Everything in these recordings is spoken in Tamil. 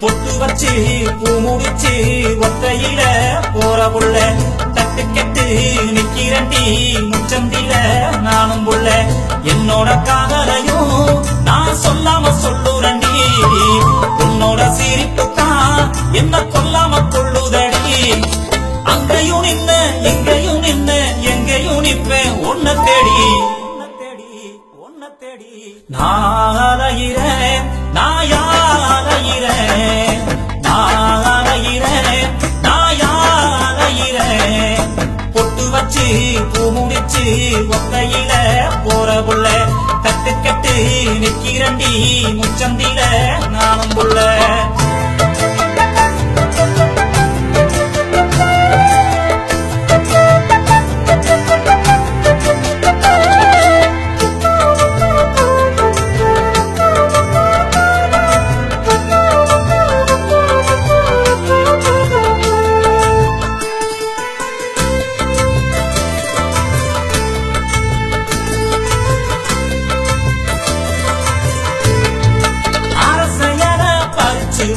பொட்டு வச்சு பூ முடிச்சு ஒத்தையில போற புள்ள தட்டு கெட்டு நிக்கிறண்டி முச்சந்தில நானும் புள்ள என்னோட காதலையும் நான் சொல்லாம சொல்லுறண்டி உன்னோட சிரிப்புத்தான் என்ன கொல்லாம கொள்ளுதடி அங்கையும் நின்ன எங்கேயும் நின்ன எங்கேயும் நிப்பேன் உன்னை தேடி நான் அலையிறேன் நாயாலையிறேன் நாயாலையிறேன் நாயாலையிறேன் பொட்டு வச்சு பூ முடிச்சு ஒத்தையில போற புள்ள தட்டு கட்டு நிக்கிறண்டி முச்சந்தில நானும் புள்ள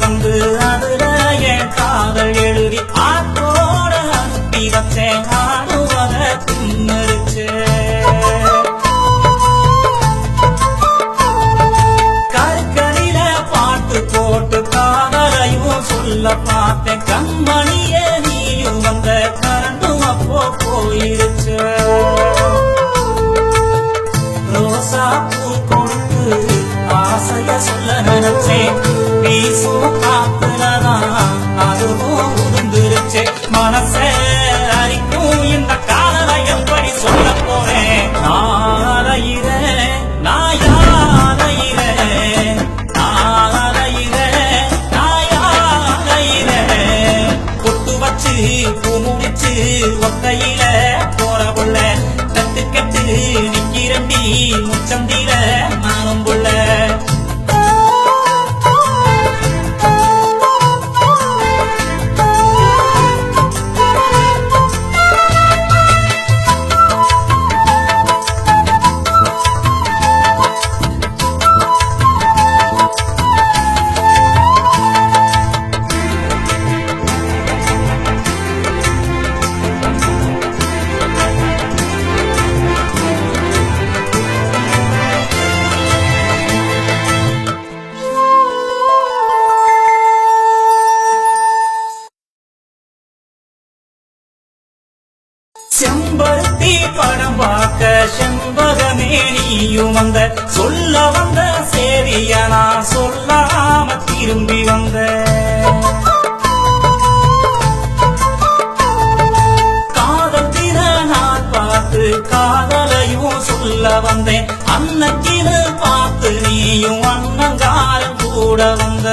வந்து அதுல என் காதல் எழுதி ஆத்தோட அனுப்பி வச்சேன் ஆடுவத தின்னரிச்சு கருக்கடியில பாட்டு போட்டு காதலையும் சொல்ல பார்த்தேன் கண்மணியே நீயும் வந்த கரண்டும் அப்போ போயிருச்சு ரோசா பூ கொடுத்து ஆசைய சொல்ல நினைச்சேன் வீசும் காத்துலதான் அதுவும் உதிர்ந்துருச்சு மனசே அரிக்கும் இந்த காதலை எப்படி சொல்ல போறேன் நாளையிறேன் நாயாலையிறேன் நாளையிறேன் நாயாலையிறேன் பொட்டு வச்சு பூ முடிச்சு ஒத்தையில போற புள்ள தட்டு கட்டு நிக்கிறண்டி முச்சந்தில நானும் புள்ள செம்பருத்தி படம் பார்க்க செண்பகமே நீயும் வந்த சொல்ல வந்த சேரிய நான் சொல்லாம திரும்பி வந்த காதத்தின நான் பார்த்து காதலையும் சொல்ல வந்தேன் அன்னத்தின பார்த்து நீயும் அன்னங்காரன் கூட வந்த